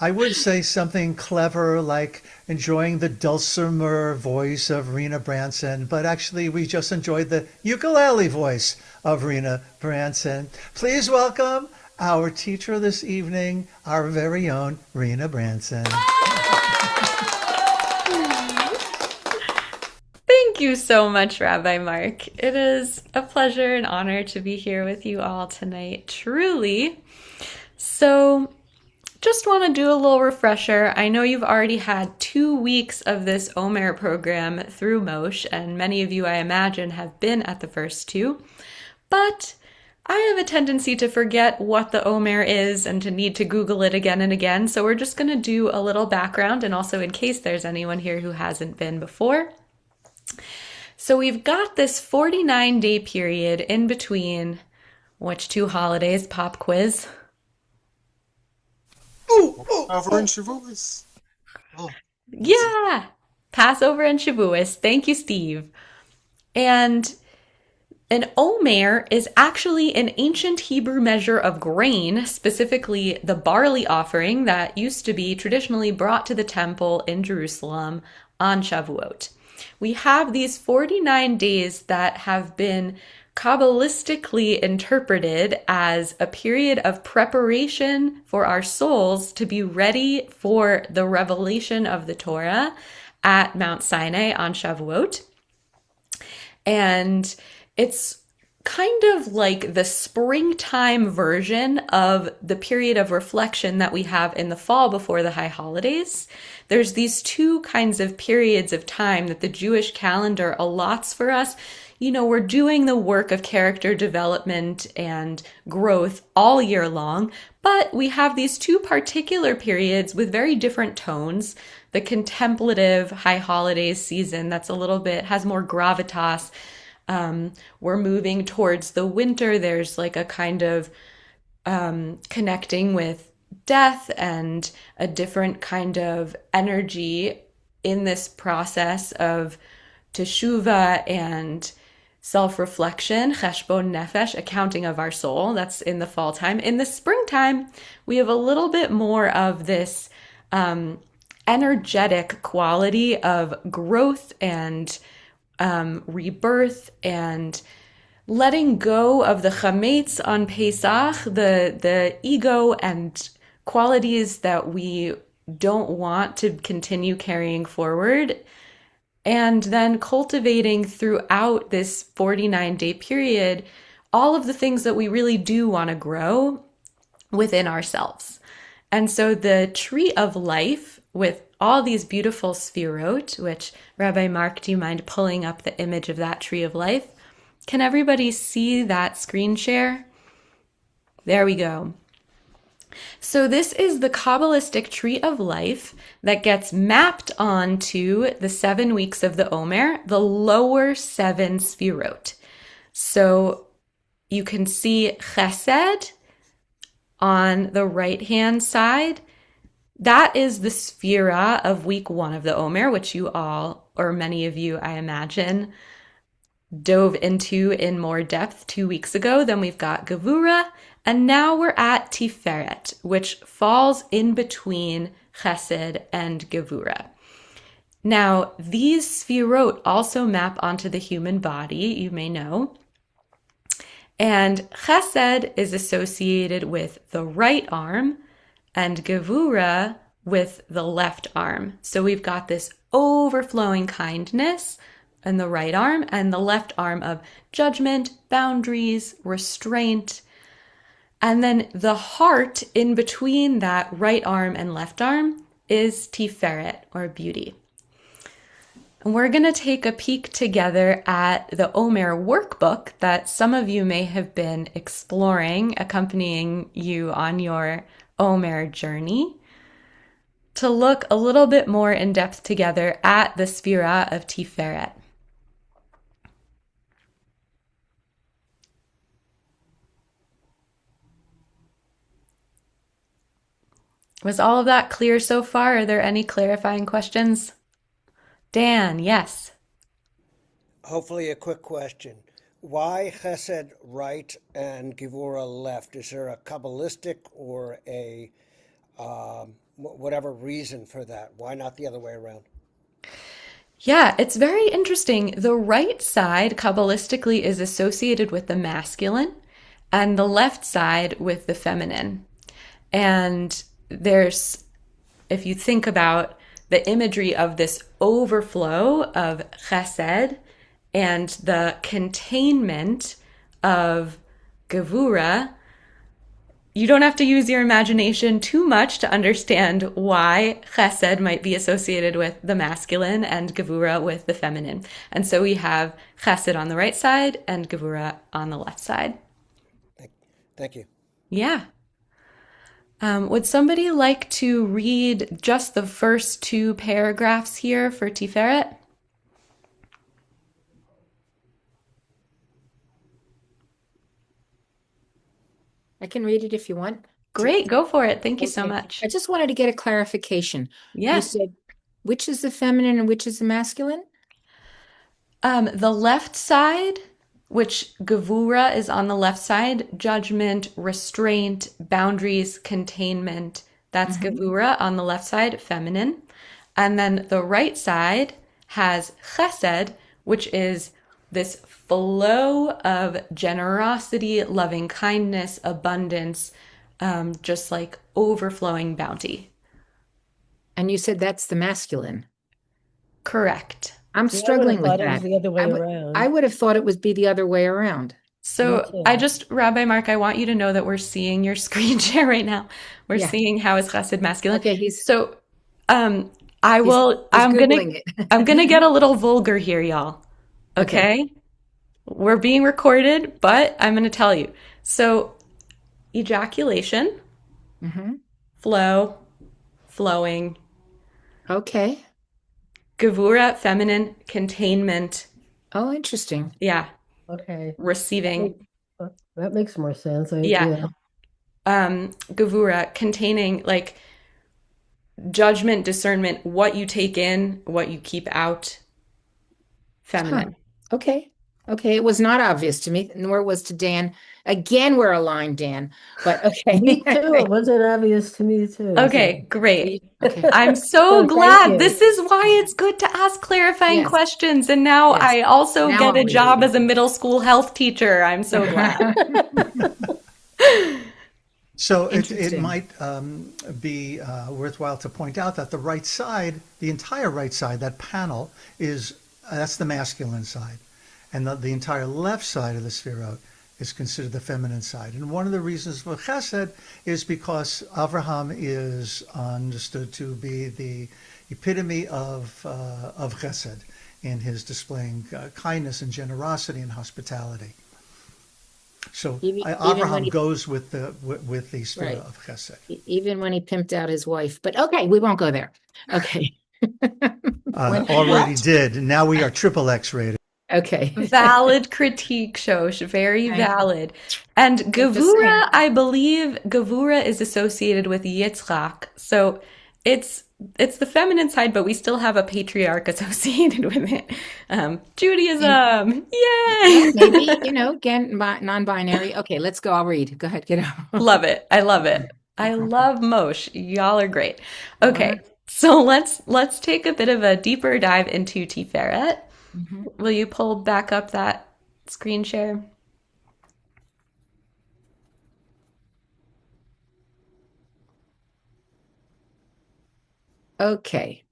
I would say something clever like enjoying the dulcimer voice of Rena Branson, but actually we just enjoyed the ukulele voice of Rena Branson. Please welcome our teacher this evening, our very own Rena Branson. Thank you so much, Rabbi Mark. It is a pleasure and honor to be here with you all tonight, truly. So, just want to do a little refresher. I know you've already had 2 weeks of this Omer program through MOSh, and many of you, I imagine, have been at the first two. But I have a tendency to forget what the Omer is and to need to Google it again and again. So we're just going to do a little background, and also in case there's anyone here who hasn't been before. So we've got this 49-day period in between which two holidays? Pop quiz. Ooh, ooh, Over in ooh. Shavuos. Oh, easy. Yeah! Passover and Shavuos. Thank you, Steve. And an omer is actually an ancient Hebrew measure of grain, specifically the barley offering that used to be traditionally brought to the temple in Jerusalem on Shavuot. We have these 49 days that have been Kabbalistically interpreted as a period of preparation for our souls to be ready for the revelation of the Torah at Mount Sinai on Shavuot. And it's kind of like the springtime version of the period of reflection that we have in the fall before the high holidays. There's these two kinds of periods of time that the Jewish calendar allots for us. You know, we're doing the work of character development and growth all year long, but we have these two particular periods with very different tones. The contemplative high holidays season that's a little bit has more gravitas. We're moving towards the winter. There's like a kind of connecting with death and a different kind of energy in this process of teshuva and self-reflection, cheshbon nefesh, accounting of our soul. That's in the fall time. In the springtime, we have a little bit more of this energetic quality of growth and rebirth and letting go of the chametz on Pesach, the ego and qualities that we don't want to continue carrying forward, and then cultivating throughout this 49-day period all of the things that we really do want to grow within ourselves. And so the tree of life with all these beautiful sphirot, which Rabbi Mark, do you mind pulling up the image of that tree of life? Can everybody see that screen share? There we go. So this is the Kabbalistic tree of life that gets mapped onto the 7 weeks of the Omer, the lower 7 sphirot. So you can see Chesed on the right-hand side. That is the sphira of week 1 of the Omer, which you all, or many of you, I imagine, dove into in more depth 2 weeks ago. Then we've got Gevura, and now we're at Tiferet, which falls in between Chesed and Gevura. Now, these sphirot also map onto the human body, you may know. And Chesed is associated with the right arm, and Gevura with the left arm. So we've got this overflowing kindness in the right arm, and the left arm of judgment, boundaries, restraint. And then the heart in between that right arm and left arm is Tiferet, or beauty. And we're going to take a peek together at the Omer workbook that some of you may have been exploring, accompanying you on your Omer journey, to look a little bit more in depth together at the Sphira of Tiferet. Was all of that clear so far? Are there any clarifying questions? Dan, yes. Hopefully, a quick question. Why Chesed right and Gevura left? Is there a Kabbalistic or a whatever reason for that? Why not the other way around? Yeah, it's very interesting. The right side, Kabbalistically, is associated with the masculine, and the left side with the feminine. And there's, if you think about the imagery of this overflow of chesed and the containment of gevura, you don't have to use your imagination too much to understand why chesed might be associated with the masculine and gevura with the feminine. And so we have chesed on the right side and gevura on the left side. Thank you. Yeah. Would somebody like to read just the first two paragraphs here for Tiferet? I can read it if you want. Great, go for it. Thank you so Okay. much. I just wanted to get a clarification. Yeah. You said which is the feminine and which is the masculine? The left side, which gevura is on the left side, judgment, restraint, boundaries, containment. That's gevura on the left side, feminine. And then the right side has chesed, which is this flow of generosity, loving kindness, abundance, just like overflowing bounty. And you said that's the masculine. Correct. I'm See, I would struggling have with thought it was that. the other way I would around. have thought it would be the other way around. So Me too. Rabbi Mark, I want you to know that we're seeing your screen share right now. We're Yeah. seeing how is chesed masculine. Okay, So he's Googling it. I'm gonna get a little vulgar here, y'all. Okay? We're being recorded, but I'm gonna tell you. So ejaculation, Mhm. flow, flowing, Okay. gevura, feminine, containment, Oh, interesting. yeah, Okay. receiving, That makes more sense. yeah. Gevura, containing like judgment, discernment, what you take in, what you keep out, feminine. Okay. Okay. It was not obvious to me, nor was to Dan. Again, we're aligned, Dan. But okay. Me too. It wasn't obvious to me too. Okay, great. Okay. I'm so So thank glad. you. This is why it's good to ask clarifying Yes. questions. And now Yes. I also Now get I'm a with job you. as a middle school health teacher. I'm so glad. So it Interesting. might be worthwhile to point out that the right side, the entire right side, that panel is that's the masculine side, and the entire left side of the spherot is considered the feminine side. And one of the reasons for Chesed is because Avraham is understood to be the epitome of Chesed in his displaying kindness and generosity and hospitality. So Even when Avraham he- goes with the spirit Right. of Chesed. Even when he pimped out his wife. But okay, we won't go there. Okay. Already did. And now we are triple X rated. Okay. Valid critique, Shosh. Very Thank you. valid. And saying. Gevura, I believe Gevura is associated with Yitzchak. So it's the feminine side, but we still have a patriarch associated with it. Judaism. Yay! Maybe, again, non-binary. Okay, let's go. I'll read. Go ahead, get out. Love it. I love it. I love MOSh. Y'all are great. Okay, so let's take a bit of a deeper dive into Tiferet. Will you pull back up that screen share? Okay.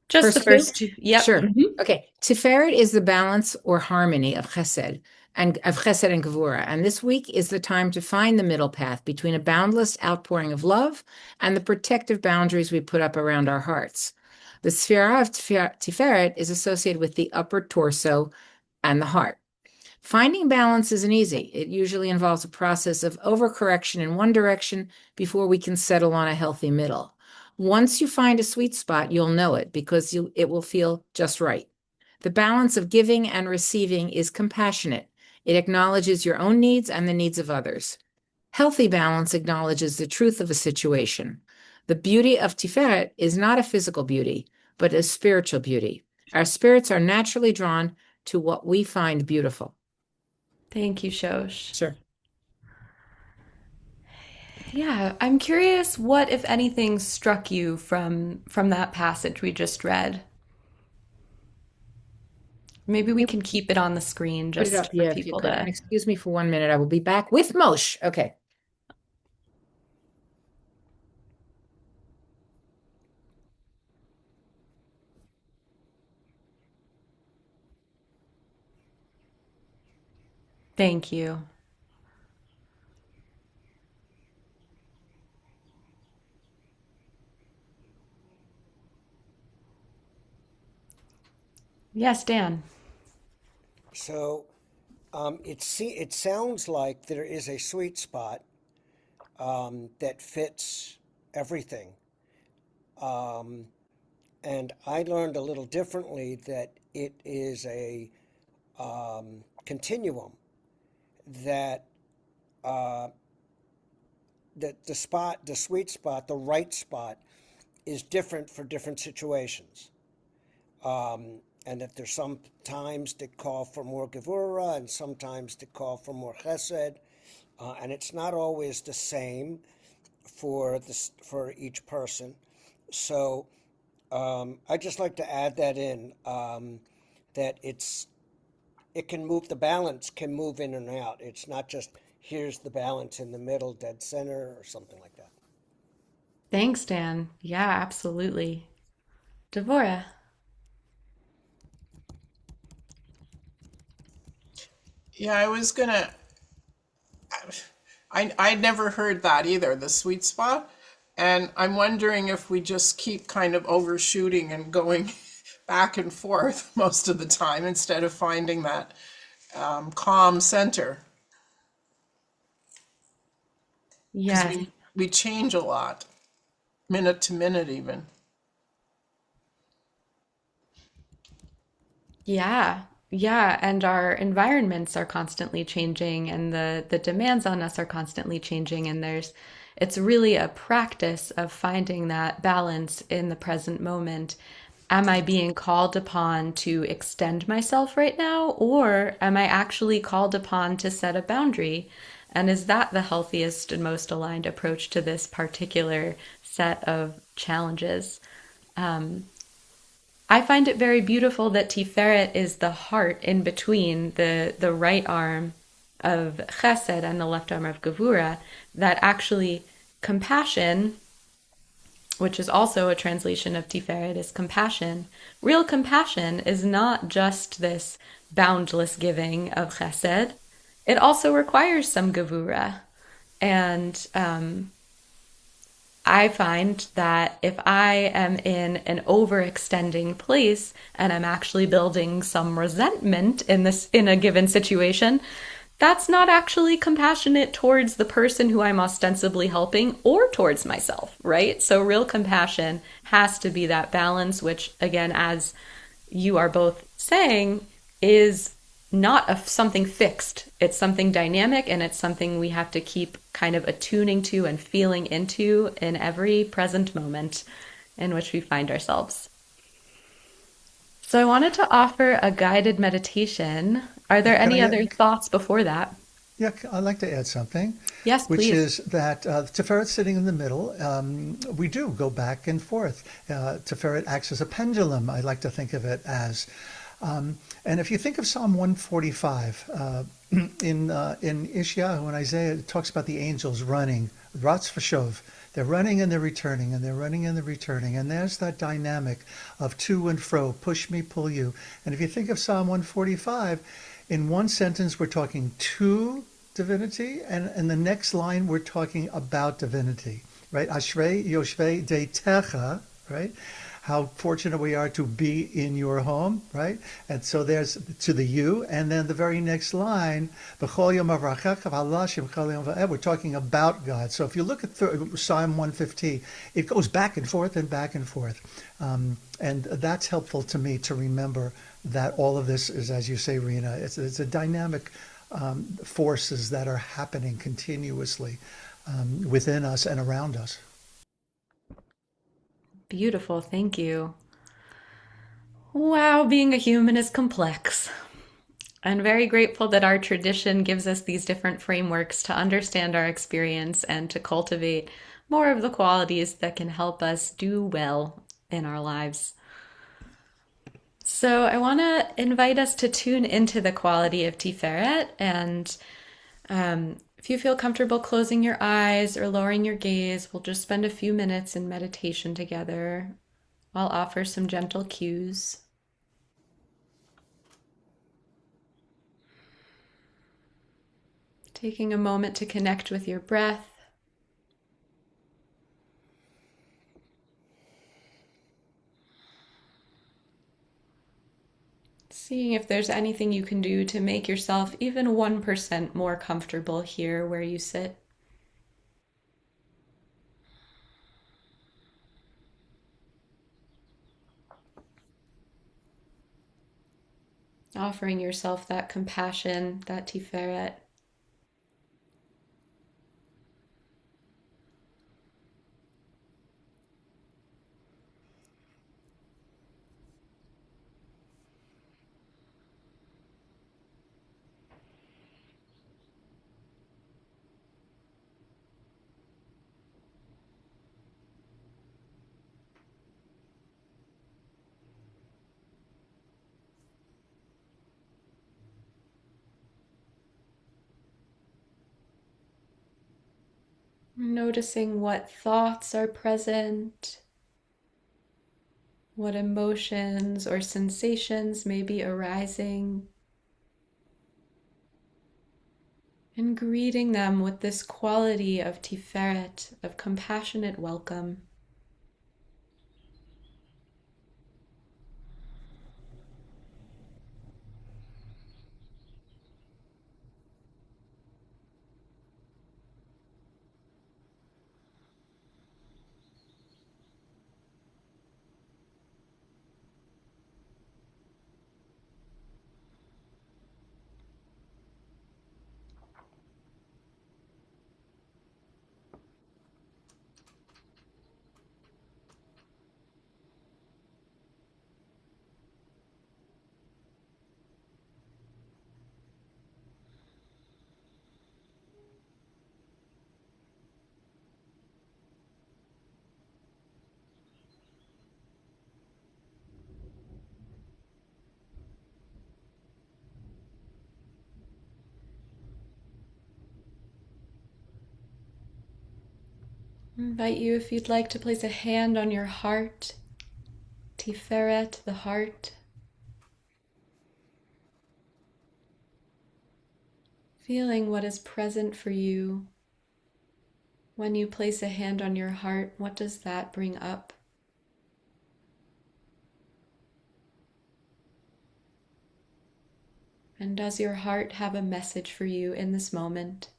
Just the First first two. Yep. Sure. Okay. Tiferet is the balance or harmony of Chesed and Gevura. And this week is the time to find the middle path between a boundless outpouring of love and the protective boundaries we put up around our hearts. The Sphira of Tiferet is associated with the upper torso and the heart. Finding balance isn't easy. It usually involves a process of overcorrection in one direction before we can settle on a healthy middle. Once you find a sweet spot, you'll know it because it will feel just right. The balance of giving and receiving is compassionate. It acknowledges your own needs and the needs of others. Healthy balance acknowledges the truth of a situation. The beauty of Tiferet is not a physical beauty, but a spiritual beauty. Our spirits are naturally drawn to what we find beautiful. Thank you, Shosh. Sure. Yeah, I'm curious what, if anything, struck you from that passage we just read. Maybe we You can keep it on the screen put it up, just for yeah, if you people could. And to. excuse me for 1 minute. I will be back with MOSh. Okay. Thank you. Yes, Dan. So it sounds like there is a sweet spot that fits everything. Um, and I learned a little differently that it is a continuum that uh, that the sweet spot, the right spot, is different for different situations. And that there's some times that call for more gevura and sometimes that call for more chesed, and it's not always the same for each person. So I just like to add that in, that it can move, the balance can move in and out. It's not just here's the balance in the middle, dead center, or something like that. Thanks, Dan. Yeah, absolutely. Devora. Yeah, I was gonna. I'd never heard that either, the sweet spot. And I'm wondering if we just keep kind of overshooting and going back and forth most of the time instead of finding that calm center. Because Yes. we change a lot, minute to minute even. Yeah. Yeah, and our environments are constantly changing and the demands on us are constantly changing and it's really a practice of finding that balance in the present moment. Am I being called upon to extend myself right now, or am I actually called upon to set a boundary? And is that the healthiest and most aligned approach to this particular set of challenges? I find it very beautiful that Tiferet is the heart in between the right arm of Chesed and the left arm of Gevura, that actually compassion, which is also a translation of Tiferet, is compassion. Real compassion is not just this boundless giving of Chesed. It also requires some Gevura. And I find that if I am in an overextending place and I'm actually building some resentment in a given situation, that's not actually compassionate towards the person who I'm ostensibly helping or towards myself, right? So real compassion has to be that balance, which again, as you are both saying, is not something fixed. It's something dynamic and it's something we have to keep kind of attuning to and feeling into in every present moment in which we find ourselves. So I wanted to offer a guided meditation. Are there Can any I? other thoughts before that? Yeah, I'd like to add something, Yes, which please. is that Tiferet sitting in the middle, we do go back and forth. Tiferet acts as a pendulum, I like to think of it as. And if you think of Psalm 145, in Isaiah, when Isaiah talks about the angels running, Ratz V'Shov, they're running and they're returning, and they're running and they're returning. And there's that dynamic of to and fro, push me, pull you. And if you think of Psalm 145, in one sentence we're talking to divinity, and in the next line we're talking about divinity, right? Ashrei Yoshvei Deitecha, right? How fortunate we are to be in your home, right? And so there's to the you, and then the very next line, B'chol yom avrachecha v'ha'ala shem chol yom va'ed, we're talking about God. So if you look at Psalm 115, it goes back and forth and back and forth. And that's helpful to me to remember that all of this is, as you say, Rena, it's a dynamic forces that are happening continuously within us and around us. Beautiful. Thank you. Wow, being a human is complex. And very grateful that our tradition gives us these different frameworks to understand our experience and to cultivate more of the qualities that can help us do well in our lives. So I want to invite us to tune into the quality of Tiferet. And if you feel comfortable closing your eyes or lowering your gaze, we'll just spend a few minutes in meditation together. I'll offer some gentle cues. Taking a moment to connect with your breath. Seeing if there's anything you can do to make yourself even 1% more comfortable here where you sit. Offering yourself that compassion, that tiferet. Noticing what thoughts are present, what emotions or sensations may be arising, and greeting them with this quality of tiferet, of compassionate welcome. I invite you, if you'd like, to place a hand on your heart, tiferet, the heart. Feeling what is present for you. When you place a hand on your heart, what does that bring up? And does your heart have a message for you in this moment?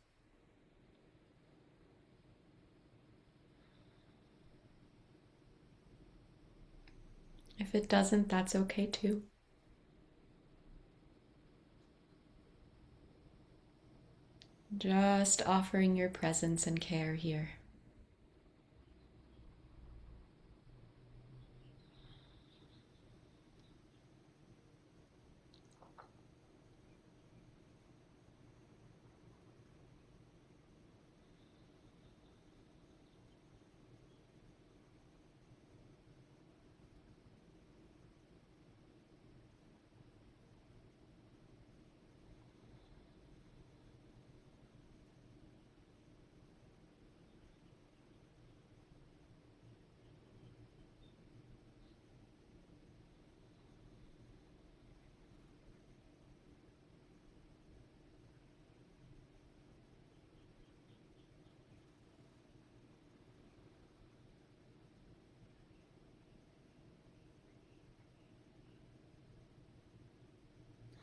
If it doesn't, that's okay too. Just offering your presence and care here.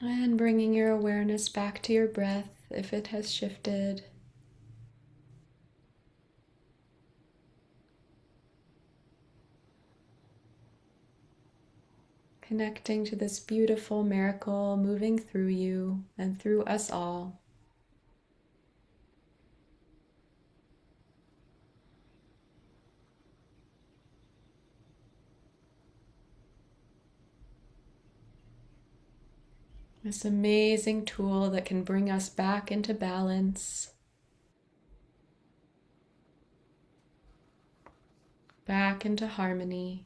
And bringing your awareness back to your breath if it has shifted. Connecting to this beautiful miracle moving through you and through us all. This amazing tool that can bring us back into balance, back into harmony.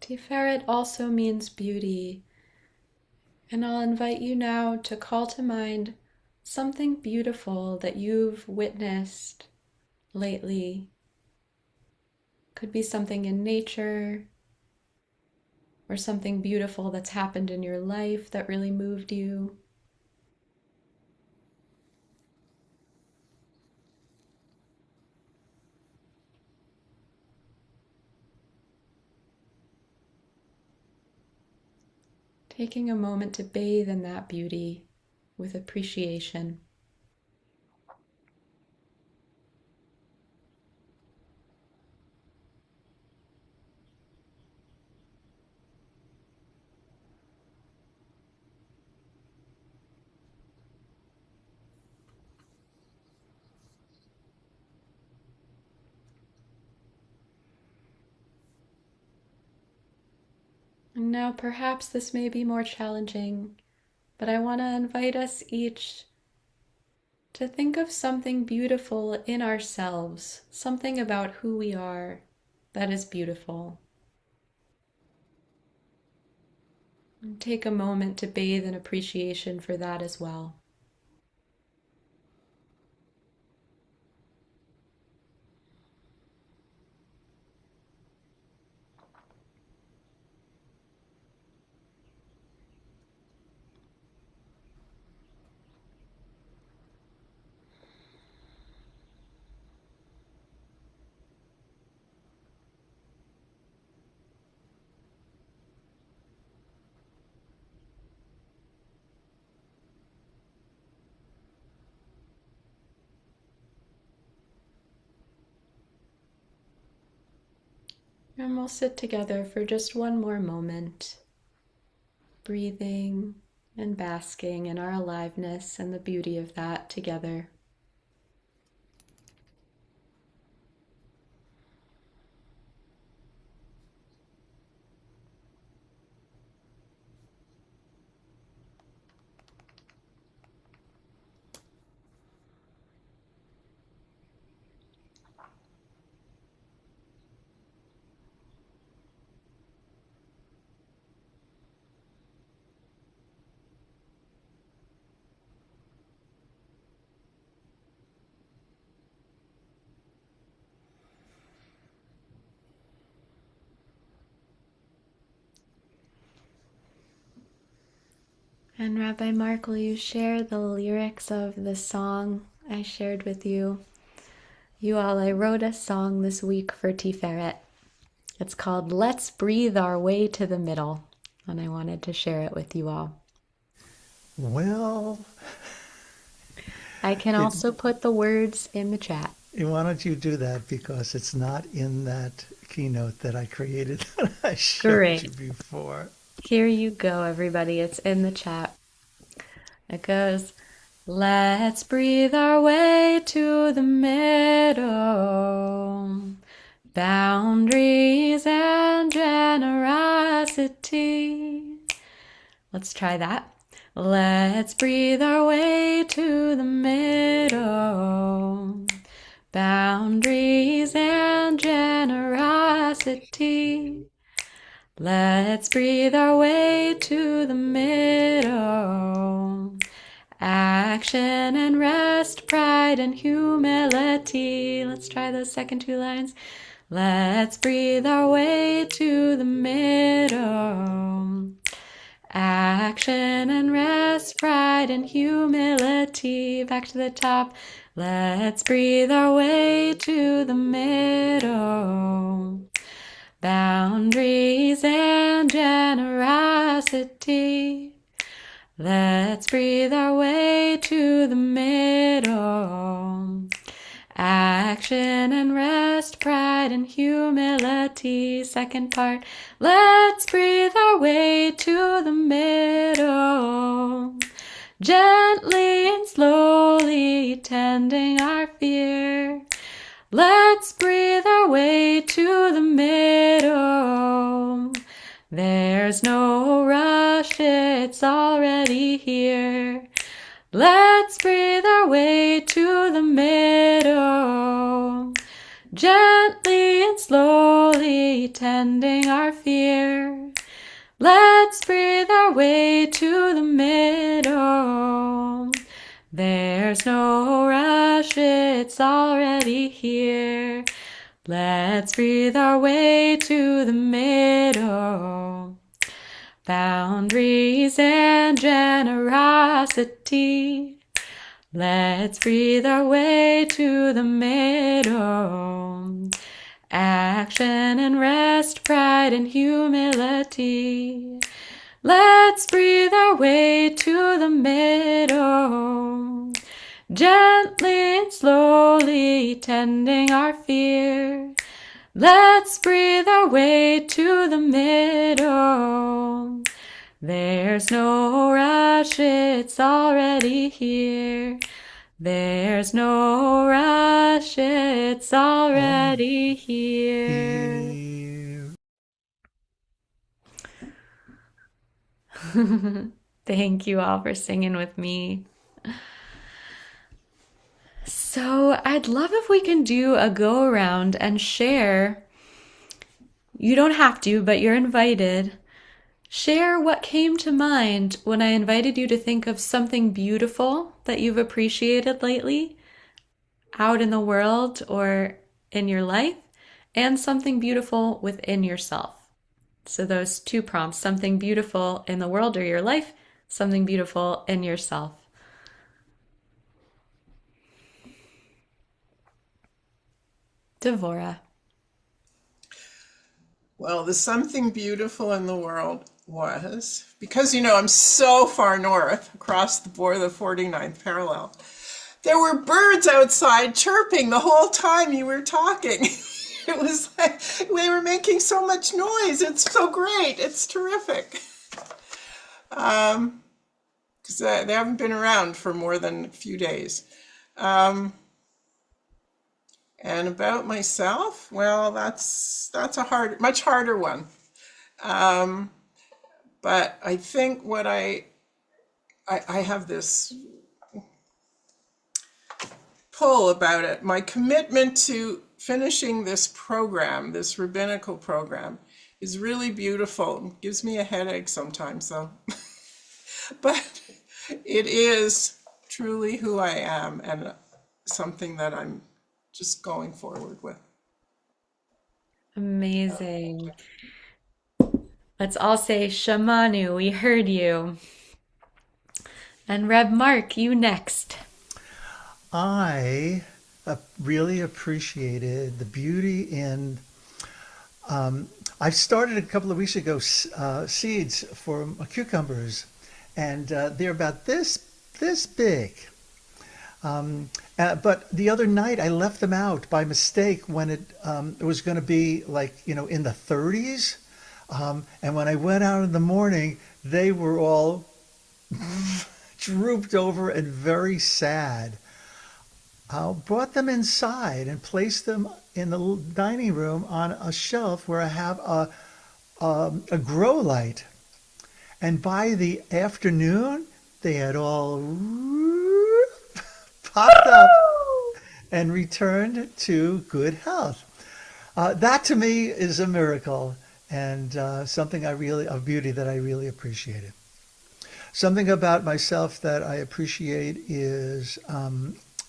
Tiferet also means beauty, and I'll invite you now to call to mind something beautiful that you've witnessed lately. Could be something in nature or something beautiful that's happened in your life that really moved you. Taking a moment to bathe in that beauty with appreciation. And now perhaps this may be more challenging, but I want to invite us each to think of something beautiful in ourselves, something about who we are that is beautiful. And take a moment to bathe in appreciation for that as well. And we'll sit together for just one more moment, breathing and basking in our aliveness and the beauty of that together. And Rabbi Mark, will you share the lyrics of the song I shared with you? I wrote a song this week for Tiferet. It's called Let's Breathe Our Way to the Middle, and I wanted to share it with you all. Well, I can also put the words in the chat. why don't you do that, because it's not in that keynote that I created that I showed Great. you before. Here you go, everybody. It's in the chat. It goes, let's breathe our way to the middle. Boundaries and generosity. Let's try that. Let's breathe our way to the middle. Boundaries and generosity. Let's breathe our way to the middle. Action and rest, pride and humility. Let's try those second two lines. Let's breathe our way to the middle. Action and rest, pride and humility. Back to the top. Let's breathe our way to the middle. Boundaries and generosity. Let's breathe our way to the middle. Action and rest, pride and humility. Second part. Let's breathe our way to the middle. Gently and slowly tending our fear. Let's breathe our way to the middle. There's no rush, it's already here. Let's breathe our way to the middle. Gently and slowly tending our fear. Let's breathe our way to the middle. There's no rush, it's already here. Let's breathe our way to the middle. Boundaries and generosity. Let's breathe our way to the middle. Action and rest, pride and humility. Let's breathe our way to the middle. Gently and slowly tending our fear. Let's breathe our way to the middle. There's no rush, it's already here. There's no rush, it's already here. Here. Thank you all for singing with me. So I'd love if we can do a go around and share. You don't have to, but you're invited. Share what came to mind when I invited you to think of something beautiful that you've appreciated lately out in the world or in your life, and something beautiful within yourself. So those two prompts, something beautiful in the world or your life, something beautiful in yourself. Devora. Well, the something beautiful in the world was, because I'm so far north across the border, the 49th parallel, there were birds outside chirping the whole time you were talking. It was like we were making so much noise. It's so great. It's terrific. Because they haven't been around for more than a few days. And about myself, well, that's a much harder one. But I think what I have this pull about it. My commitment to finishing this program, this rabbinical program, is really beautiful. It gives me a headache sometimes, though. But it is truly who I am and something that I'm just going forward with. Amazing. Let's all say Shamanu, we heard you. And Reb Mark, you next. I really appreciated the beauty in. I started a couple of weeks ago seeds for cucumbers, and they're about this big. But the other night I left them out by mistake when it was going to be like in the 30s, and when I went out in the morning, they were all drooped over and very sad. I brought them inside and placed them in the dining room on a shelf where I have a grow light. And by the afternoon, they had all popped up and returned to good health. That to me is a miracle and something of beauty that I really appreciated. Something about myself that I appreciate is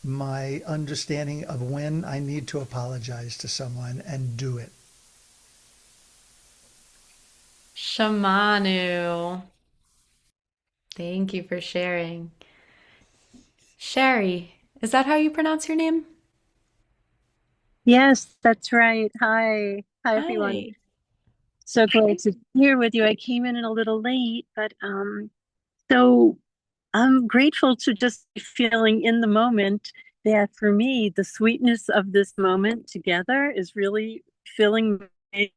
my understanding of when I need to apologize to someone and do it. Shamanu. Thank you for sharing. Sherry, is that how you pronounce your name? Yes, that's right. Hi. Hi, everyone. Hi. So glad to be here with you. I came in a little late, but so I'm grateful to just be feeling in the moment that for me, the sweetness of this moment together is really filling me.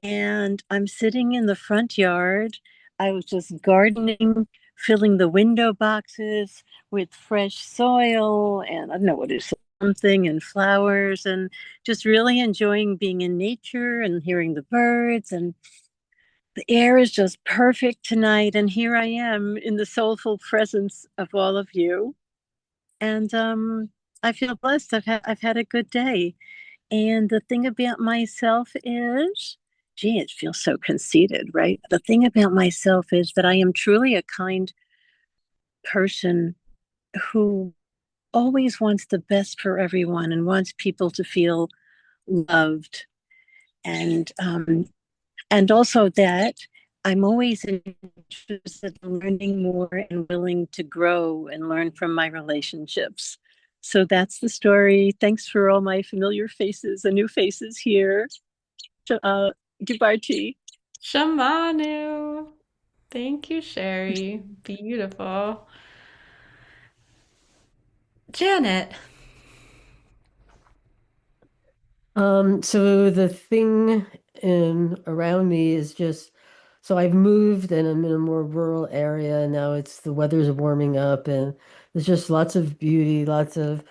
And I'm sitting in the front yard. I was just gardening, filling the window boxes with fresh soil and I don't know what is something and flowers and just really enjoying being in nature and hearing the birds and the air is just perfect tonight. And here I am in the soulful presence of all of you. And I feel blessed. I've had a good day. And the thing about myself is, gee, it feels so conceited, right? The thing about myself is that I am truly a kind person who always wants the best for everyone and wants people to feel loved. And also that I'm always interested in learning more and willing to grow and learn from my relationships. So that's the story. Thanks for all my familiar faces and new faces here. Uh, Gibarti. Shamanu. Thank you, Sherry. Beautiful. Janet. So the thing in around me is just so I've moved and I'm in a more rural area and now it's the weather's warming up and there's just lots of beauty, lots of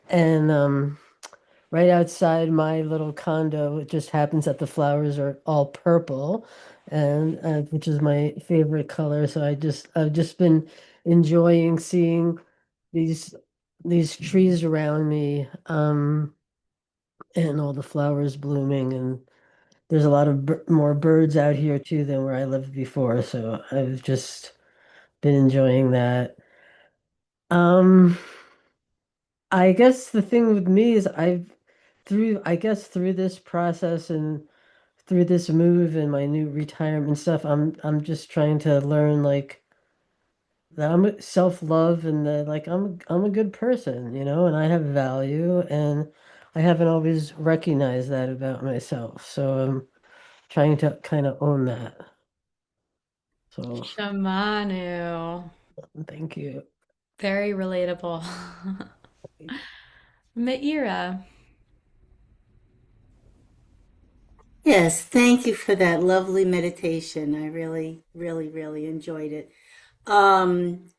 and right outside my little condo, it just happens that the flowers are all purple and which is my favorite color. So I've just been enjoying seeing these these trees around me. And all the flowers blooming and there's a lot of more birds out here too than where I lived before, so I've just been enjoying that. Um, I guess the thing with me is I guess through this process and through this move and my new retirement stuff, I'm just trying to learn like that I'm self-love and that like I'm a good person, and I have value and I haven't always recognized that about myself. So trying to kind of own that. So Shamanu. thank you. Very relatable. Maira. Yes, thank you for that lovely meditation. I really, really, really enjoyed it. Um,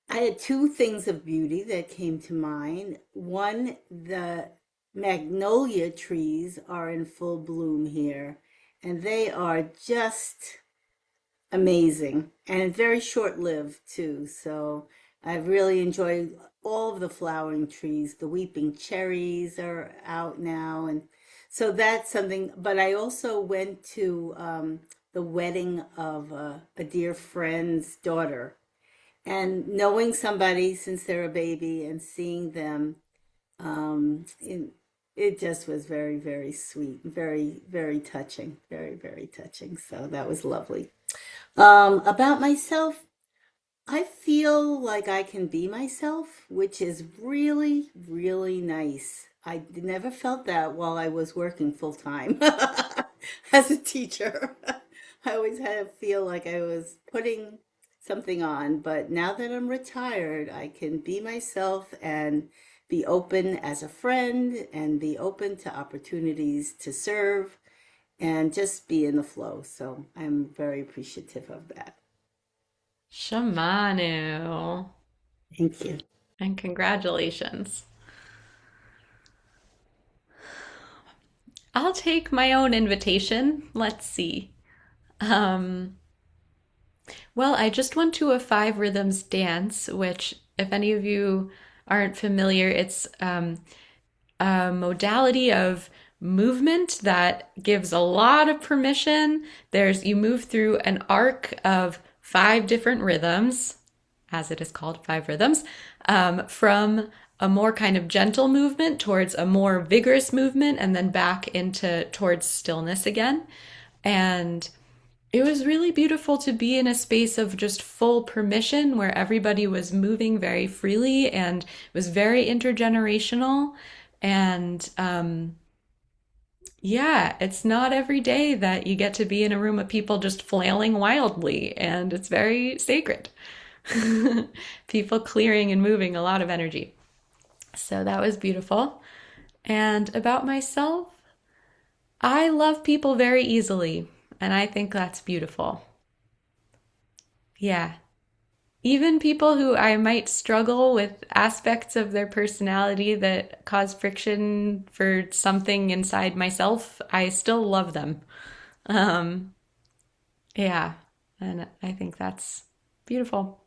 I had two things of beauty that came to mind. One, the magnolia trees are in full bloom here, and they are just amazing and very short lived too. So I've really enjoyed all of the flowering trees. The weeping cherries are out now, and so that's something. But I also went to the wedding of a dear friend's daughter, and knowing somebody since they're a baby and seeing them, in, it just was very, very sweet, very, very touching, very, very touching. So that was lovely. About myself, I feel like I can be myself, which is really, really nice. I never felt that while I was working full time as a teacher. I always had to feel like I was putting something on, but now that I'm retired, I can be myself and be open as a friend and be open to opportunities to serve and just be in the flow. So I'm very appreciative of that. Shamanu. Thank you. And congratulations. I'll take my own invitation. Let's see. Um, well, I just went to a five rhythms dance, which, if any of you aren't familiar, it's a modality of movement that gives a lot of permission. You move through an arc of five different rhythms, as it is called, five rhythms, from a more kind of gentle movement towards a more vigorous movement, and then back into towards stillness again. And It was really beautiful to be in a space of just full permission where everybody was moving very freely and was very intergenerational. And yeah, it's not every day that you get to be in a room of people just flailing wildly, and it's very sacred. People clearing and moving a lot of energy. So that was beautiful. And about myself, I love people very easily, and I think that's beautiful. Yeah. Even people who I might struggle with aspects of their personality that cause friction for something inside myself, I still love them. Um, yeah, and I think that's beautiful.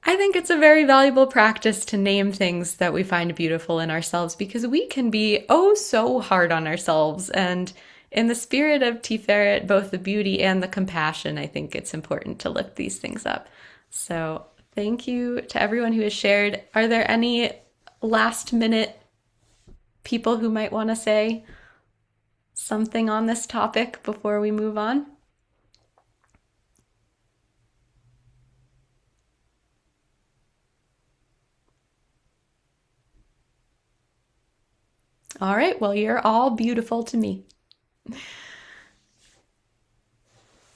I think it's a very valuable practice to name things that we find beautiful in ourselves because we can be oh so hard on ourselves. And in the spirit of Tiferet, both the beauty and the compassion, I think it's important to look these things up. So thank you to everyone who has shared. Are there any last minute people who might want to say something on this topic before we move on? All right, well, you're all beautiful to me.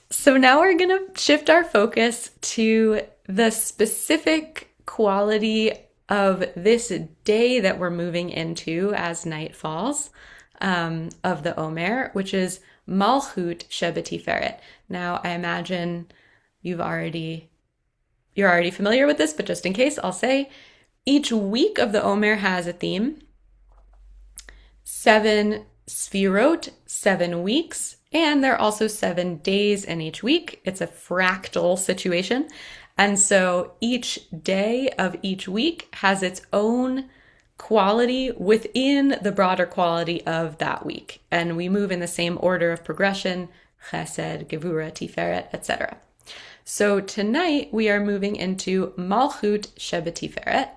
So now we're going to shift our focus to the specific quality of this day that we're moving into as night falls of the Omer, which is Malchut Shebetiferet. Now, I imagine you're already familiar with this, but just in case, I'll say each week of the Omer has a theme. 7 Sfirot, 7 weeks, and there are also 7 days in each week. It's a fractal situation. And so each day of each week has its own quality within the broader quality of that week. And we move in the same order of progression, Chesed, Gevura, Tiferet, etc. So tonight we are moving into Malchut Shebetiferet.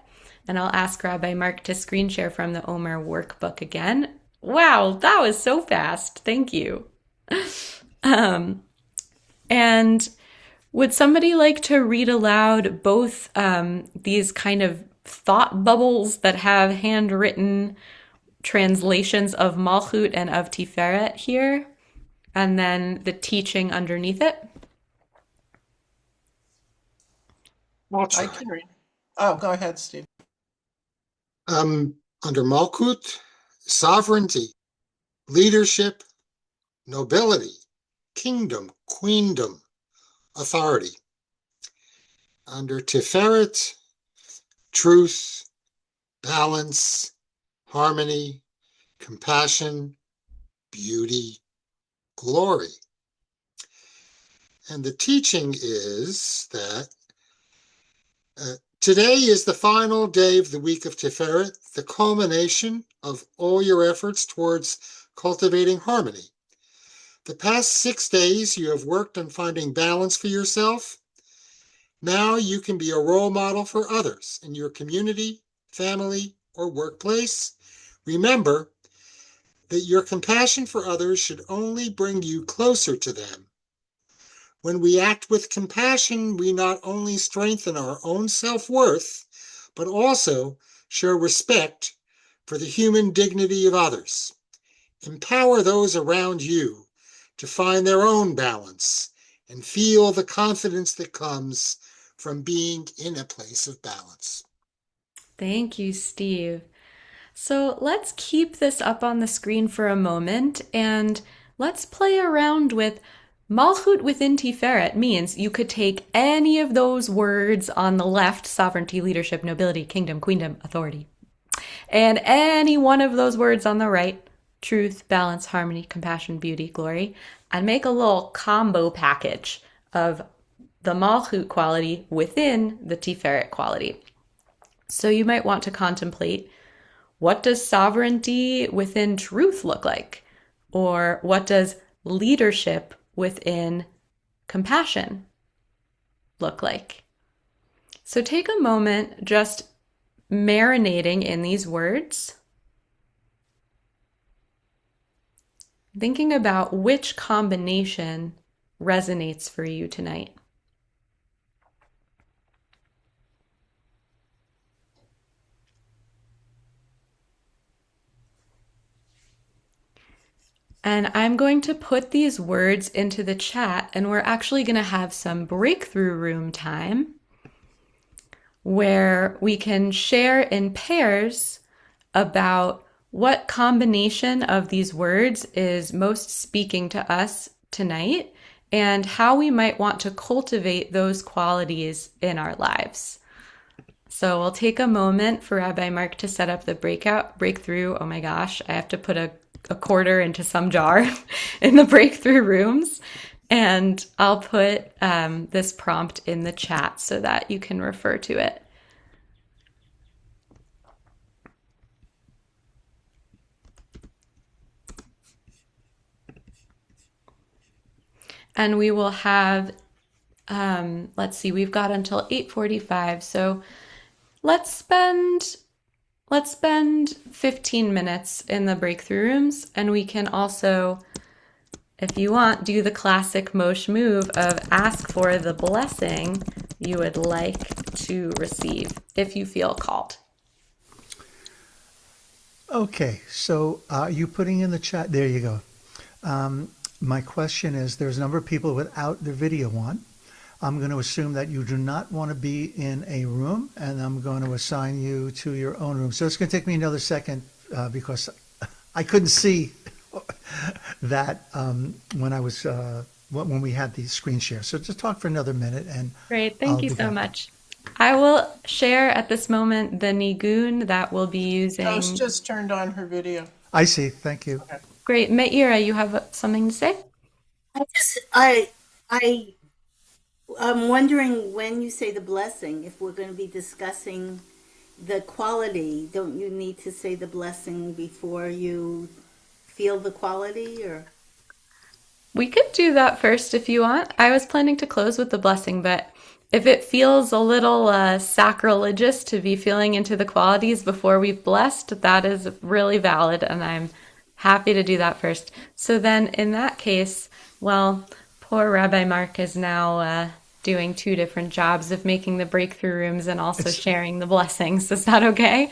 And I'll ask Rabbi Mark to screen share from the Omer workbook again. Wow, that was so fast. Thank you. And would somebody like to read aloud both these kind of thought bubbles that have handwritten translations of Malchut and of Tiferet here, and then the teaching underneath it? I'll I try. can read. Oh, go ahead, Steve. Under Malkut, sovereignty, leadership, nobility, kingdom, queendom, authority. Under Tiferet, truth, balance, harmony, compassion, beauty, glory. And the teaching is that today is the final day of the week of Tiferet, the culmination of all your efforts towards cultivating harmony. The past 6 days you have worked on finding balance for yourself. Now you can be a role model for others in your community, family, or workplace. Remember that your compassion for others should only bring you closer to them. When we act with compassion, we not only strengthen our own self-worth, but also show respect for the human dignity of others. Empower those around you to find their own balance and feel the confidence that comes from being in a place of balance. Thank you, Steve. So let's keep this up on the screen for a moment and let's play around with Malchut within Tiferet means you could take any of those words on the left, sovereignty, leadership, nobility, kingdom, queendom, authority, and any one of those words on the right, truth, balance, harmony, compassion, beauty, glory, and make a little combo package of the Malchut quality within the Tiferet quality. So you might want to contemplate, what does sovereignty within truth look like? Or what does leadership within compassion look like? So take a moment just marinating in these words. thinking about which combination resonates for you tonight. And I'm going to put these words into the chat, and we're actually going to have some breakthrough room time where we can share in pairs about what combination of these words is most speaking to us tonight and how we might want to cultivate those qualities in our lives. So we'll take a moment for Rabbi Mark to set up the breakthrough. Oh my gosh, I have to put a quarter into some jar in the breakthrough rooms. And I'll put this prompt in the chat so that you can refer to it. And we will have, let's see, we've got until 8:45. So let's spend 15 minutes in the breakthrough rooms, and we can also, if you want, do the classic MOSh move of ask for the blessing you would like to receive if you feel called. Okay, so are you putting in the chat? There you go. My question is, there's a number of people without their video on. I'm going to assume that you do not want to be in a room, and I'm going to assign you to your own room. So it's going to take me another second because I couldn't see that when I was when we had the screen share. So just talk for another minute, and Great, thank you so much. I will share at this moment the nigun that we'll be using. Josh just turned on her video. I see. Thank you. Okay. Great, Meira, you have something to say? I'm wondering when you say the blessing, if we're going to be discussing the quality, don't you need to say the blessing before you feel the quality, or? We could do that first if you want. I was planning to close with the blessing, but if it feels a little sacrilegious to be feeling into the qualities before we've blessed, that is really valid, and I'm happy to do that first. So then in that case, well, poor Rabbi Mark is now doing two different jobs of making the breakthrough rooms and also sharing the blessings. Is that okay?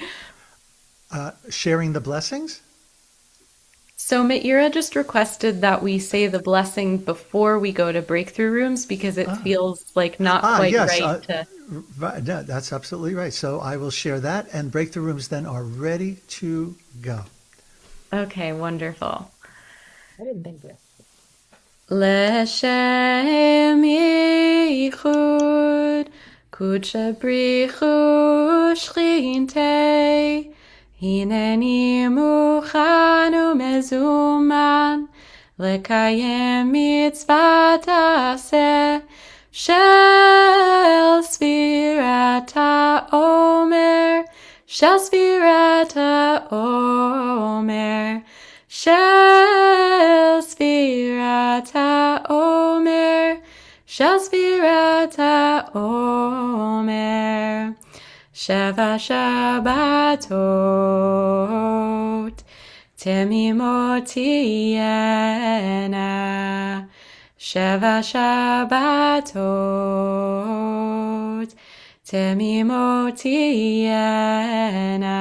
Sharing the blessings? So Meira just requested that we say the blessing before we go to breakthrough rooms because it feels like not quite yes, right to... No, that's absolutely right. So I will share that, and breakthrough rooms then are ready to go. Okay, wonderful. I didn't think this. L'shem yichud kudsha brichu shchintei hineni muchan umezuman lekayem mitzvat aseh shel sfirat haomer shel sfirat haomer shel sfirat haomer shel sfirat haomer Sheva Shabbatot Temimot tiyena Sheva Shabbatot Temimot tiyena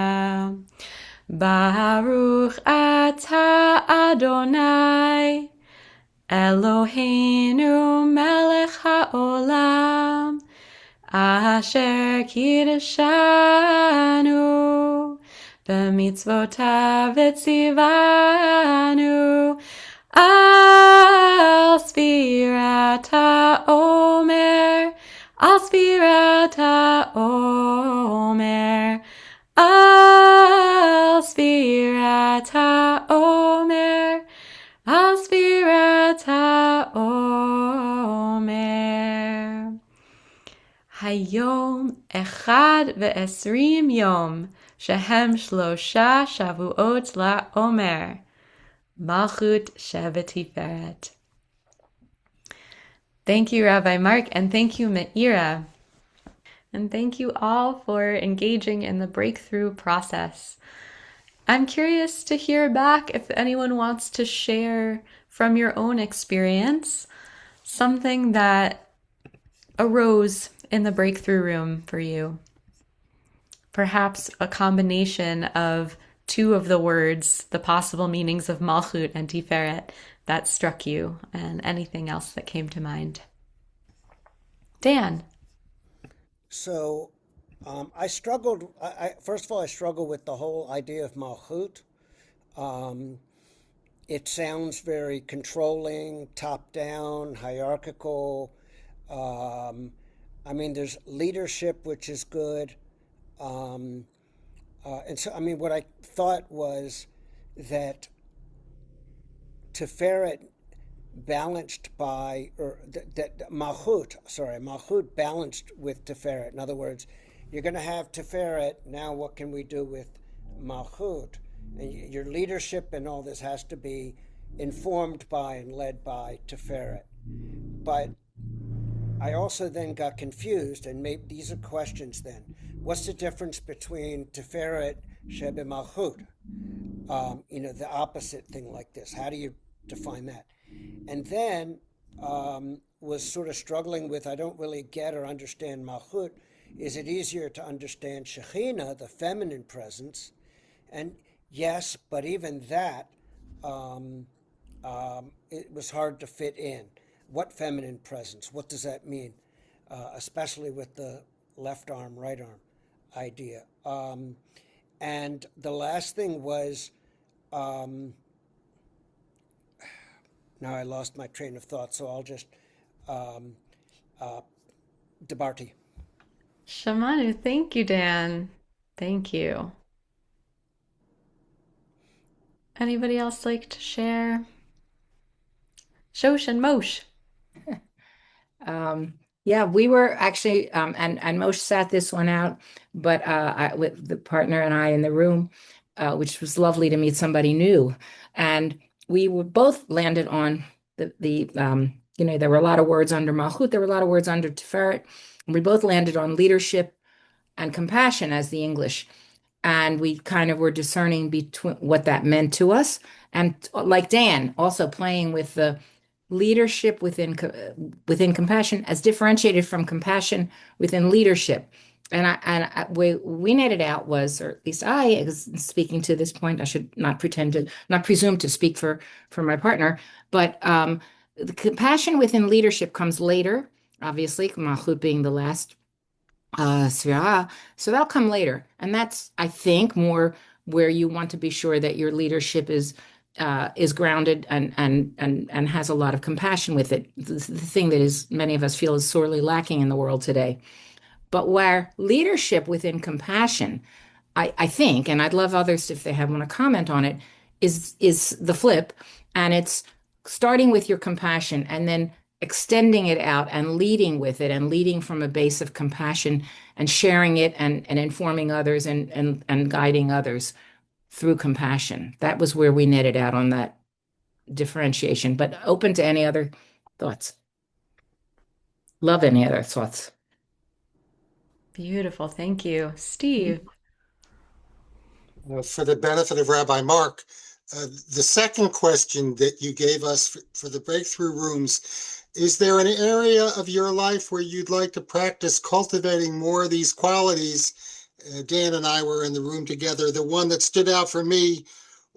Baruch atah Adonai Eloheinu melech haolam Asher kiddushanu b'mitzvotav etzivanu al sfirat haomer al sfirat haomer al sfirat haomer al sfirat haomer Hayom echad ve'esrim yom shehem shlosha shavuot la'omer Malchut Shevet Tiferet. Thank you, Rabbi Mark, and thank you, Meira. And thank you all for engaging in the breakthrough process. I'm curious to hear back if anyone wants to share from your own experience something that arose in the breakthrough room for you. Perhaps a combination of two of the words, the possible meanings of Malchut and Tiferet, that struck you, and anything else that came to mind. Dan. So I struggled. First of all, I struggled with the whole idea of Malchut. Um, it sounds very controlling, top down, hierarchical. Um, I mean, there's leadership, which is good. Um, and so, I mean, what I thought was that Tiferet balanced by, or that Malchut balanced with Tiferet. In other words, you're going to have Tiferet. Now, what can we do with Malchut? And your leadership and all this has to be informed by and led by Tiferet. But I also then got confused, and maybe these are questions then. What's the difference between Tiferet Shebe Malchut? The opposite thing like this. How do you define that? And then was sort of struggling with, I don't really get or understand Malchut. Is it easier to understand Shekhinah, the feminine presence? And yes, but even that, it was hard to fit in. What feminine presence? What does that mean? Especially with the left arm, right arm idea. And the last thing was, now I lost my train of thought, so I'll just, Debarty. Shamanu, thank you, Dan. Thank you. Anybody else like to share? Shosh and MOSh. Yeah, we were actually, and MOSh sat this one out, but with the partner and I in the room, which was lovely to meet somebody new. And we were both landed on there were a lot of words under Malchut, there were a lot of words under Tiferet. And we both landed on leadership and compassion as the English. And we kind of were discerning between what that meant to us. And like Dan, also playing with the leadership within compassion as differentiated from compassion within leadership. And we netted out was, or at least I, speaking to this point, I should not presume to speak for my partner, but the compassion within leadership comes later, obviously, Malchut being the last Svirah. So that'll come later. And that's, I think, more where you want to be sure that your leadership is grounded and has a lot of compassion with it. The thing that is many of us feel is sorely lacking in the world today. But where leadership within compassion, I think, and I'd love others if they have want to comment on it, is the flip. And it's starting with your compassion and then extending it out and leading with it and leading from a base of compassion and sharing it and informing others and guiding others through compassion. That was where we netted out on that differentiation, but open to any other thoughts. Love any other thoughts. Beautiful. Thank you. Steve. For the benefit of Rabbi Mark, the second question that you gave us for the breakthrough rooms, is there an area of your life where you'd like to practice cultivating more of these qualities? Dan and I were in the room together. The one that stood out for me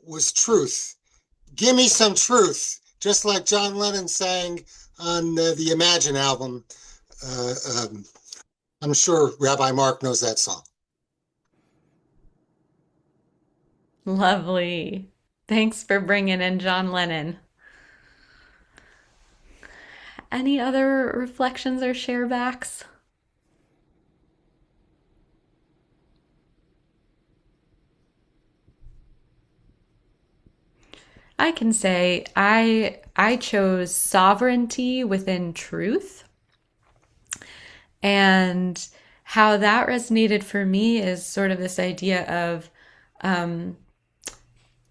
was truth. Give me some truth, just like John Lennon sang on the Imagine album. I'm sure Rabbi Mark knows that song. Lovely. Thanks for bringing in John Lennon. Any other reflections or sharebacks? I can say I chose sovereignty within truth. And how that resonated for me is sort of this idea of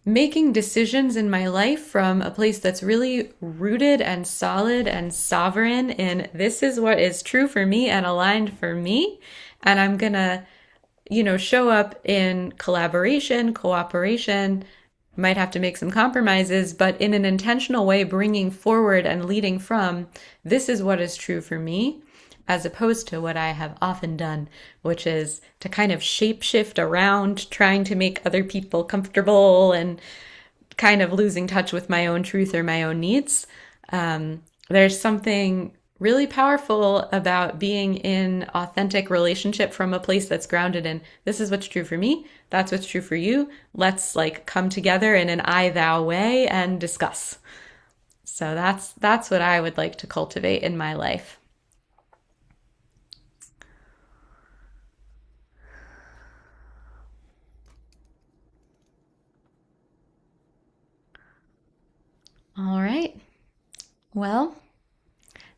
making decisions in my life from a place that's really rooted and solid and sovereign in this is what is true for me and aligned for me. And I'm going to show up in collaboration, cooperation, might have to make some compromises, but in an intentional way, bringing forward and leading from this is what is true for me, as opposed to what I have often done, which is to kind of shapeshift around, trying to make other people comfortable and kind of losing touch with my own truth or my own needs. There's something really powerful about being in authentic relationship from a place that's grounded in this is what's true for me, that's what's true for you. Let's like come together in an I thou way and discuss. So that's what I would like to cultivate in my life. All right. Well,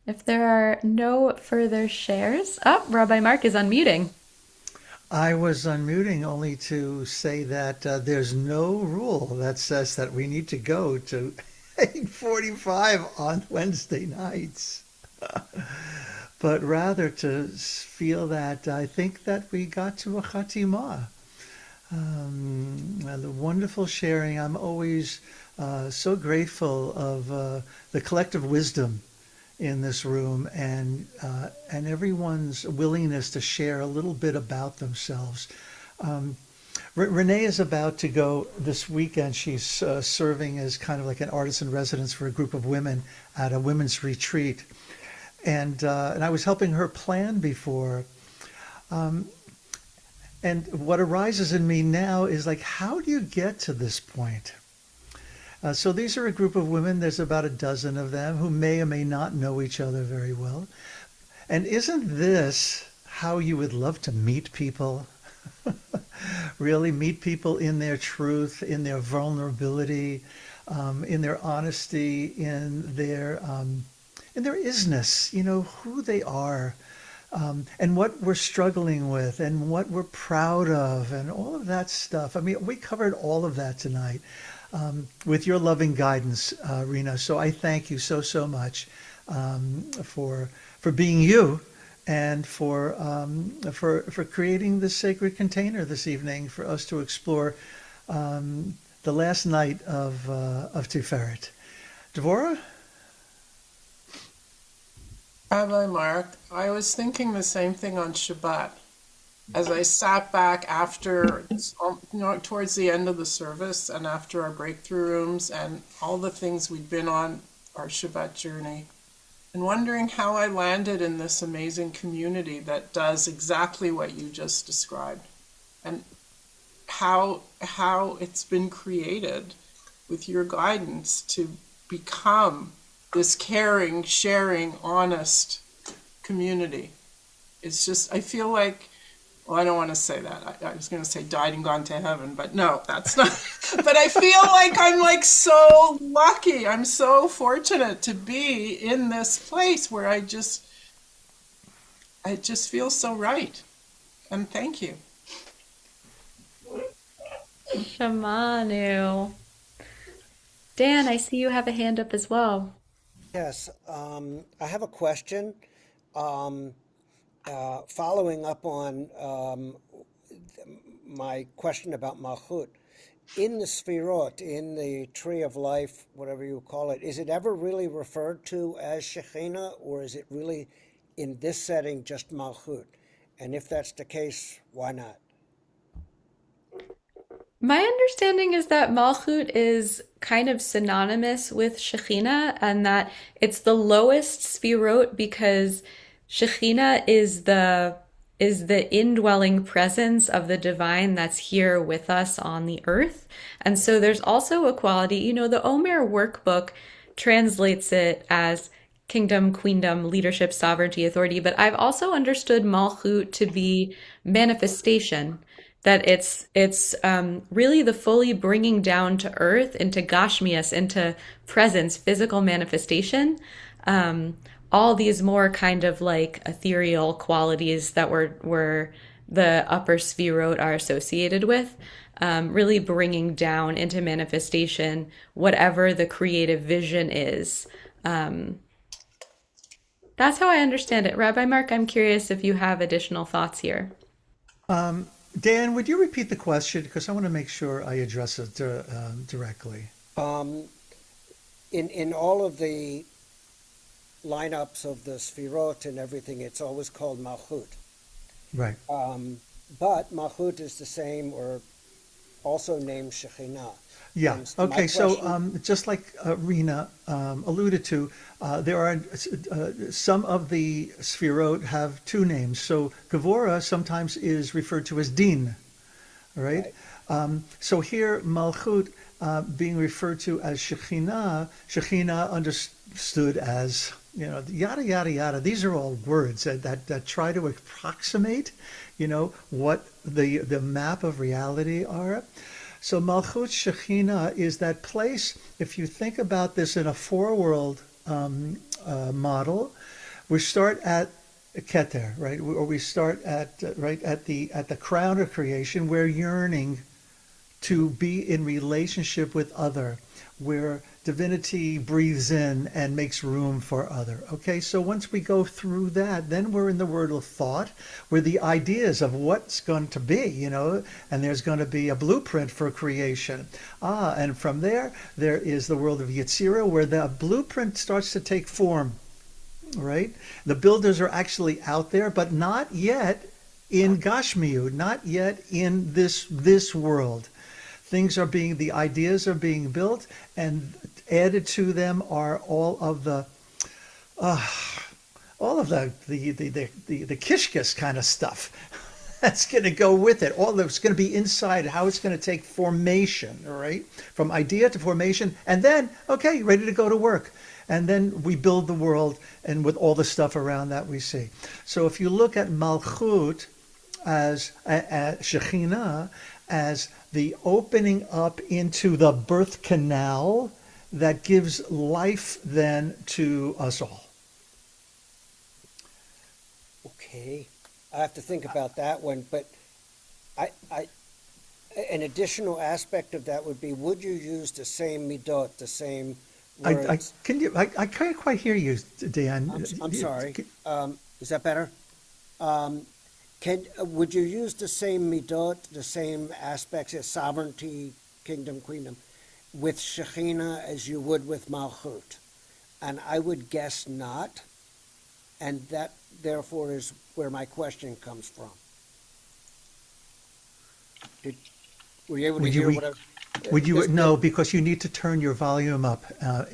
if there are no further shares, oh, Rabbi Mark is unmuting. I was unmuting only to say that there's no rule that says that we need to go to 8:45 on Wednesday nights, but rather to feel that I think that we got to a chatimah. The wonderful sharing. I'm always so grateful of the collective wisdom in this room and everyone's willingness to share a little bit about themselves. Renee is about to go this weekend. She's serving as kind of like an artist in residence for a group of women at a women's retreat, and I was helping her plan before. And what arises in me now is like, how do you get to this point? So these are a group of women. There's about a dozen of them who may or may not know each other very well. And isn't this how you would love to meet people? Really meet people in their truth, in their vulnerability, in their honesty, in their isness, who they are. And what we're struggling with and what we're proud of and all of that stuff. I mean, we covered all of that tonight with your loving guidance, Rena. So I thank you so, so much for being you and for creating this sacred container this evening for us to explore the last night of Tiferet. Devorah? Rabbi Mark, I was thinking the same thing on Shabbat. As I sat back after, towards the end of the service and after our breakthrough rooms and all the things we'd been on our Shabbat journey, and wondering how I landed in this amazing community that does exactly what you just described, and how it's been created with your guidance to become this caring, sharing, honest community. It's just, I feel like, well, I don't want to say that. I was going to say died and gone to heaven, but no, that's not. But I feel like I'm like so lucky. I'm so fortunate to be in this place where I just feel so right. And thank you. Shamanu. Dan, I see you have a hand up as well. Yes, I have a question. Following up on my question about Malchut, in the Sfirot, in the tree of life, whatever you call it, is it ever really referred to as Shekhinah, or is it really, in this setting, just Malchut? And if that's the case, why not? My understanding is that Malchut is kind of synonymous with Shekhinah and that it's the lowest Sfirot because Shekhinah is the indwelling presence of the divine that's here with us on the earth. And so there's also a quality, the Omer workbook translates it as kingdom, queendom, leadership, sovereignty, authority, but I've also understood Malchut to be manifestation, that it's really the fully bringing down to earth into Gashmias, into presence, physical manifestation. All these more kind of like ethereal qualities that were the upper Sfirot are associated with, really bringing down into manifestation whatever the creative vision is. That's how I understand it. Rabbi Mark, I'm curious if you have additional thoughts here. Dan, would you repeat the question? Because I want to make sure I address it directly. Um, in all of the lineups of the Sfirot and everything, it's always called Malchut. Right. Um, but Malchut is the same or also named Shekhinah. Yeah. And my Okay. So question, just like Rena alluded to, there are some of the Sfirot have two names. So Gevora sometimes is referred to as Din, right? right? So here, Malchut being referred to as Shekhinah, Shekhinah understood as, yada, yada, yada. These are all words that try to approximate, what the map of reality are. So Malchut Shekhinah is that place, if you think about this in a four-world model, we start at Keter, right? Or we start at right at the crown of creation. We're yearning to be in relationship with other, where divinity breathes in and makes room for other. Okay, so once we go through that, then we're in the world of thought, where the ideas of what's going to be, and there's going to be a blueprint for creation. And from there is the world of Yetzirah, where the blueprint starts to take form, right? The builders are actually out there, but not yet in Gashmiut, not yet in this world. The ideas are being built, and added to them are uh, all of the kishkis kind of stuff that's going to go with it. All that's going to be inside, how it's going to take formation, all right, from idea to formation, and then okay, ready to go to work. And then we build the world, and with all the stuff around that we see. So if you look at Malchut as Shekhinah as the opening up into the birth canal that gives life then to us all. Okay, I have to think about that one. But I an additional aspect of that would be: would you use the same midot, the same words? I can't quite hear you, Dan. I'm sorry. Is that better? Um, would you use the same midot, the same aspects of sovereignty, kingdom, queendom, with Shekhinah as you would with Malchut? And I would guess not, and that therefore is where my question comes from. Were you able to Would hear you what I? would you This, no, because you need to turn your volume up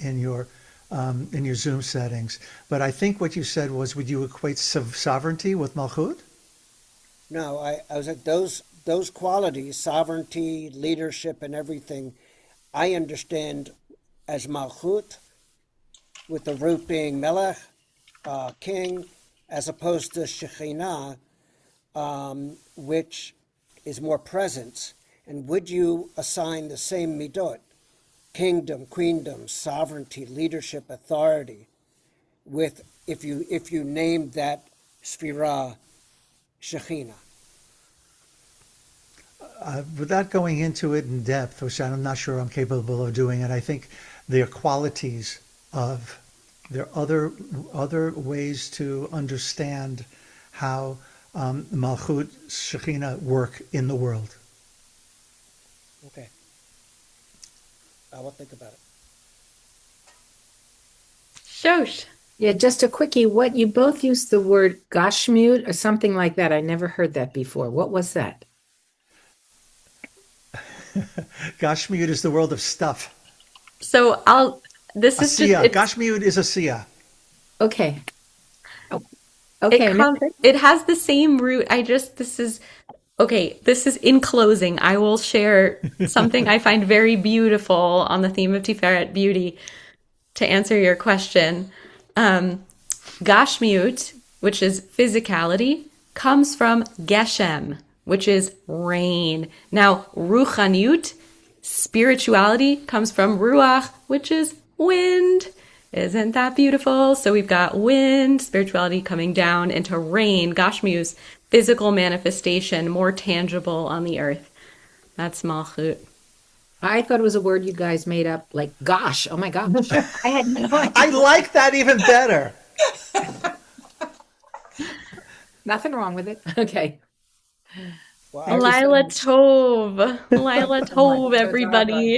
in your Zoom settings. But I think what you said was, would you equate sovereignty with Malchut? no, I was at those qualities, sovereignty, leadership, and everything. I understand as Malchut, with the root being Melech, king, as opposed to Shekhinah, which is more presence. And would you assign the same midot, kingdom, queendom, sovereignty, leadership, authority, with if you named that Sphira Shekhinah? Without going into it in depth, which I'm not sure I'm capable of doing, and I think there are qualities of there are other ways to understand how Malchut Shekhinah work in the world. Okay, I will think about it. Shosh. Yeah, just a quickie. What you both used the word gashmut or something like that. I never heard that before. What was that? Gashmiut is the world of stuff. So this is just, Asiya. Gashmiut is Asiya. Okay. Oh, okay. No, it has the same root. This is in closing. I will share something I find very beautiful on the theme of Tiferet beauty to answer your question. Gashmiut, which is physicality, comes from Geshem, which is rain. Now, Ruchaniut, spirituality, comes from Ruach, which is wind. Isn't that beautiful? So we've got wind, spirituality coming down into rain, Gashmius, physical manifestation, more tangible on the earth. That's Malchut. I thought it was a word you guys made up, like gosh. Oh my gosh. I had no idea. I like that even better. Nothing wrong with it. Okay. Well, I Thank you was so Lila much. Tov. Lila So much. Tov, Toda rabba. everybody.